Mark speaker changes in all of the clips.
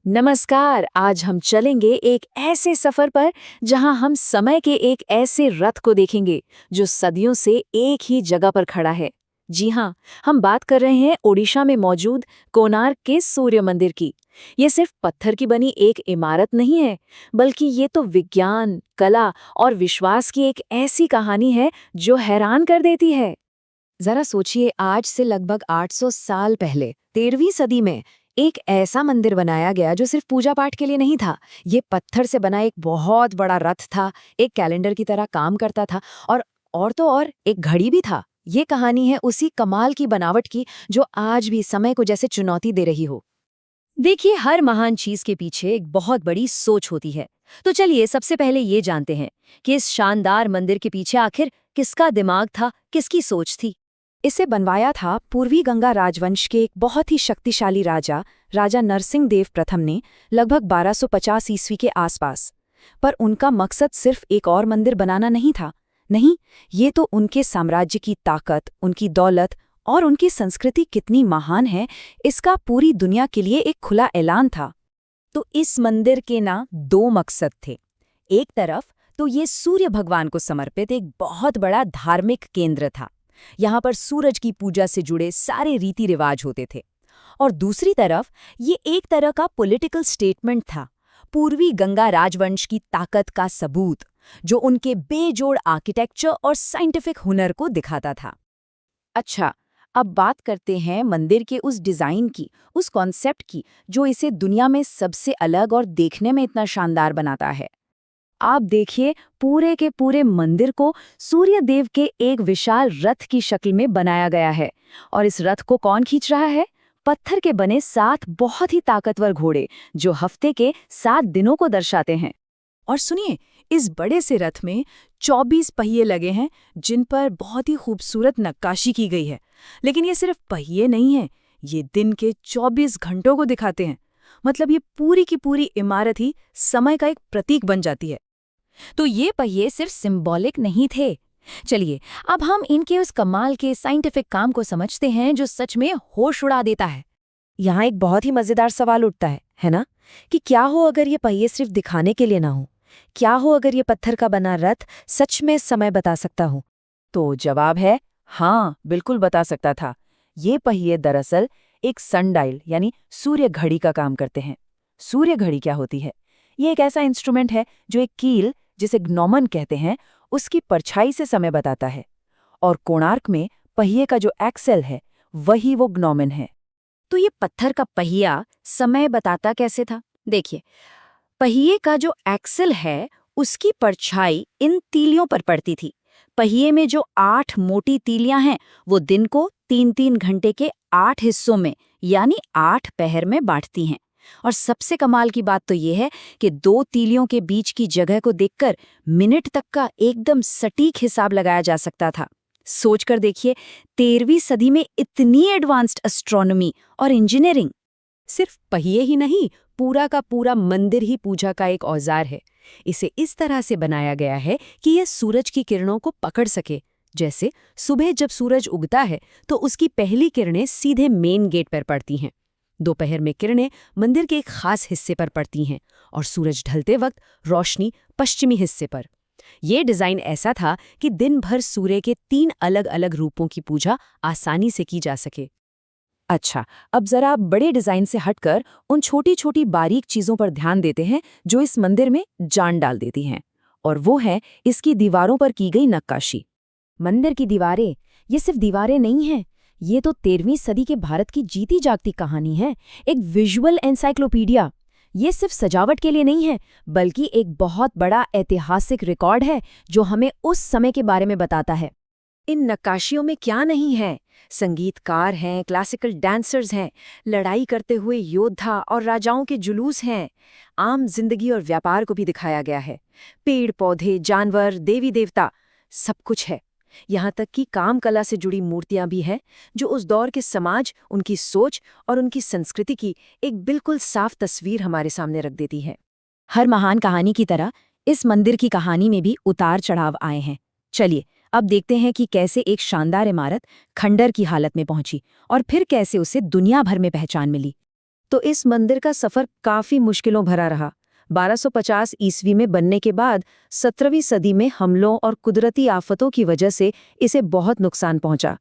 Speaker 1: नमस्कार। आज हम चलेंगे एक ऐसे सफर पर जहां हम समय के एक ऐसे रथ को देखेंगे जो सदियों से एक ही जगह पर खड़ा है। जी हां, हम बात कर रहे हैं ओडिशा में मौजूद कोणार्क के सूर्य मंदिर की। ये सिर्फ पत्थर की बनी एक इमारत नहीं है, बल्कि ये तो विज्ञान, कला और विश्वास की एक ऐसी कहानी है जो हैरान कर देती है।
Speaker 2: जरा सोचिए, आज से लगभग 800 साल पहले 13वीं सदी में एक ऐसा मंदिर बनाया गया जो सिर्फ पूजा पाठ के लिए नहीं था। ये पत्थर से बना एक बहुत बड़ा रथ था, एक कैलेंडर की तरह काम करता था और तो और एक घड़ी भी था। ये कहानी है उसी कमाल की बनावट की जो आज भी समय को जैसे चुनौती दे रही हो।
Speaker 3: देखिए, हर महान चीज के पीछे एक बहुत बड़ी सोच होती है। तो चलिए सबसे पहले ये जानते हैं कि इस शानदार मंदिर के पीछे आखिर किसका दिमाग था, किसकी सोच थी।
Speaker 2: इसे बनवाया था पूर्वी गंगा राजवंश के एक बहुत ही शक्तिशाली राजा, राजा नरसिंह देव प्रथम ने, लगभग 1250 ईस्वी के आसपास। पर उनका मकसद सिर्फ एक और मंदिर बनाना नहीं था। नहीं, ये तो उनके साम्राज्य की ताकत, उनकी दौलत और उनकी संस्कृति कितनी महान है, इसका पूरी दुनिया के लिए एक खुला ऐलान था।
Speaker 3: तो इस मंदिर के ना दो मकसद थे। एक तरफ तो ये सूर्य भगवान को समर्पित एक बहुत बड़ा धार्मिक केंद्र था। यहाँ पर सूरज की पूजा से जुड़े सारे रीति रिवाज होते थे। और दूसरी तरफ ये एक तरह का पॉलिटिकल स्टेटमेंट था, पूर्वी गंगा राजवंश की ताकत का सबूत, जो उनके बेजोड़ आर्किटेक्चर और साइंटिफिक हुनर को दिखाता था।
Speaker 1: अच्छा, अब बात करते हैं मंदिर के उस डिजाइन की, उस कॉन्सेप्ट की जो इसे दुनिया में सबसे अलग और देखने में इतना शानदार बनाता है। आप देखिए, पूरे के पूरे मंदिर को सूर्य देव के एक विशाल रथ की शक्ल में बनाया गया है। और इस रथ को कौन खींच रहा है? पत्थर के बने 7 बहुत ही ताकतवर घोड़े, जो हफ्ते के 7 दिनों को दर्शाते हैं।
Speaker 2: और सुनिए, इस बड़े से रथ में 24 पहिए लगे हैं, जिन पर बहुत ही खूबसूरत नक्काशी की गई है। लेकिन ये सिर्फ पहिए नहीं हैं, ये दिन के 24 घंटों को दिखाते हैं। मतलब ये पूरी की पूरी इमारत ही समय का एक प्रतीक बन जाती है।
Speaker 3: तो ये पहिए सिर्फ सिंबॉलिक नहीं थे। चलिए, अब हम इनके उस कमाल के साइंटिफिक काम को समझते हैं जो सच में होश उड़ा देता है।
Speaker 2: यहाँ एक बहुत ही मजेदार सवाल उठता है ना? कि क्या हो अगर ये पहिए सिर्फ दिखाने के लिए ना हो? क्या हो अगर ये पत्थर का बना रथ सच में समय बता सकता हो?
Speaker 4: तो जवाब है हाँ, बिल्कुल बता सकता था। ये पहिए दरअसल एक सनडायल यानी सूर्य घड़ी का काम करते हैं। सूर्य घड़ी क्या होती है? ये एक ऐसा इंस्ट्रूमेंट है जो एक कील, जिसे ग्नोमन कहते हैं, उसकी परछाई से समय बताता है। और कोणार्क में पहिए का जो एक्सेल है, वही वो ग्नोमन है।
Speaker 3: तो ये पत्थर का पहिया समय बताता कैसे था? देखिए, पहिए का जो एक्सल है, उसकी परछाई इन तीलियों पर पड़ती थी। पहिए में जो 8 मोटी तीलियां हैं, वो दिन को 3-3 घंटे के 8 हिस्सों में यानी 8 पहर में बांटती हैं। और सबसे कमाल की बात तो ये है कि 2 तीलियों के बीच की जगह को देखकर मिनट तक का एकदम सटीक हिसाब लगाया जा सकता था। सोचकर देखिए, 13वीं सदी में इतनी एडवांस्ड एस्ट्रोनॉमी और इंजीनियरिंग।
Speaker 2: सिर्फ पहिए ही नहीं, पूरा का पूरा मंदिर ही पूजा का एक औजार है। इसे इस तरह से बनाया गया है कि यह सूरज की किरणों को पकड़ सके। जैसे सुबह जब सूरज उगता है तो उसकी पहली किरणें सीधे मेन गेट पर पड़ती हैं। दोपहर में किरणें मंदिर के एक खास हिस्से पर पड़ती हैं और सूरज ढलते वक्त रोशनी पश्चिमी हिस्से पर। यह डिजाइन ऐसा था कि दिन भर सूर्य के 3 अलग-अलग रूपों की पूजा आसानी से की जा सके। अच्छा, अब जरा आप बड़े डिजाइन से हटकर उन छोटी छोटी बारीक चीजों पर ध्यान देते हैं जो इस मंदिर में जान डाल देती हैं। और वो है इसकी दीवारों पर की गई नक्काशी।
Speaker 3: मंदिर की दीवारें, ये सिर्फ दीवारें नहीं हैं, ये तो 13वीं सदी के भारत की जीती जागती कहानी है, एक विजुअल एनसाइक्लोपीडिया। ये सिर्फ सजावट के लिए नहीं है, बल्कि एक बहुत बड़ा ऐतिहासिक रिकॉर्ड है जो हमें उस समय के बारे में बताता है।
Speaker 2: इन नक्काशियों में क्या नहीं है? संगीतकार हैं, क्लासिकल डांसर्स हैं, लड़ाई करते हुए योद्धा और राजाओं के जुलूस हैं। आम जिंदगी और व्यापार को भी दिखाया गया है। पेड़ पौधे, जानवर, देवी देवता, सब कुछ है। यहाँ तक कि काम कला से जुड़ी मूर्तियां भी हैं, जो उस दौर के समाज, उनकी सोच और उनकी संस्कृति की एक बिल्कुल साफ तस्वीर हमारे सामने रख देती है।
Speaker 3: हर महान कहानी की तरह इस मंदिर की कहानी में भी उतार चढ़ाव आए हैं। चलिए, अब देखते हैं कि कैसे एक शानदार इमारत खंडर की हालत में पहुंची और फिर कैसे उसे दुनिया भर में पहचान मिली।
Speaker 2: तो इस मंदिर का सफर काफी मुश्किलों भरा रहा। 1250 ईस्वी में बनने के बाद 17वीं सदी में हमलों और कुदरती आफतों की वजह से इसे बहुत नुकसान पहुंचा।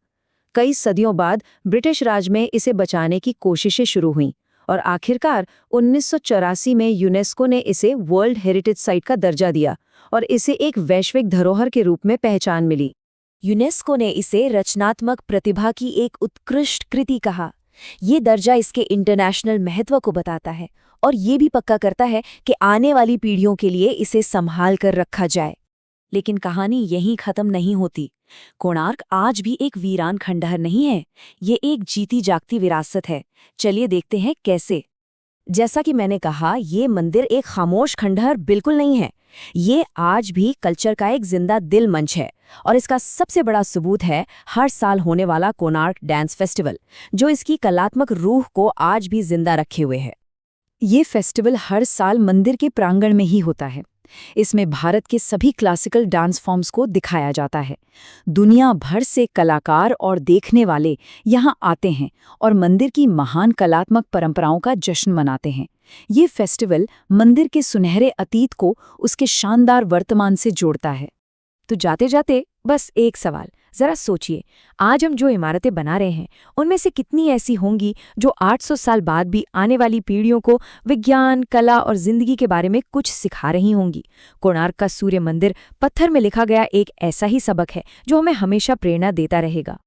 Speaker 2: कई सदियों बाद ब्रिटिश राज में इसे बचाने की कोशिशें शुरू हुईं और आखिरकार 1984 में यूनेस्को ने इसे वर्ल्ड हेरिटेज साइट का दर्जा दिया और इसे एक वैश्विक धरोहर के रूप में पहचान मिली।
Speaker 3: यूनेस्को ने इसे रचनात्मक प्रतिभा की एक उत्कृष्ट कृति कहा। ये दर्जा इसके इंटरनेशनल महत्व को बताता है और ये भी पक्का करता है कि आने वाली पीढ़ियों के लिए इसे संभाल कर रखा जाए। लेकिन कहानी यहीं खत्म नहीं होती। कोणार्क आज भी एक वीरान खंडहर नहीं है, ये एक जीती जागती विरासत है। चलिए देखते हैं कैसे। जैसा कि मैंने कहा, ये मंदिर एक खामोश खंडहर बिल्कुल नहीं है। ये आज भी कल्चर का एक जिंदा दिल मंच है और इसका सबसे बड़ा सबूत है हर साल होने वाला कोणार्क डांस फेस्टिवल, जो इसकी कलात्मक रूह को आज भी जिंदा रखे हुए है।
Speaker 1: ये फेस्टिवल हर साल मंदिर के प्रांगण में ही होता है। इसमें भारत के सभी क्लासिकल डांस फॉर्म्स को दिखाया जाता है। दुनिया भर से कलाकार और देखने वाले यहाँ आते हैं और मंदिर की महान कलात्मक परंपराओं का जश्न मनाते हैं। ये फेस्टिवल मंदिर के सुनहरे अतीत को उसके शानदार वर्तमान से जोड़ता है।
Speaker 2: तो जाते जाते बस एक सवाल, जरा सोचिए, आज हम जो इमारतें बना रहे हैं उनमें से कितनी ऐसी होंगी जो 800 साल बाद भी आने वाली पीढ़ियों को विज्ञान, कला और जिंदगी के बारे में कुछ सिखा रही होंगी। कोणार्क का सूर्य मंदिर पत्थर में लिखा गया एक ऐसा ही सबक है जो हमें हमेशा प्रेरणा देता रहेगा।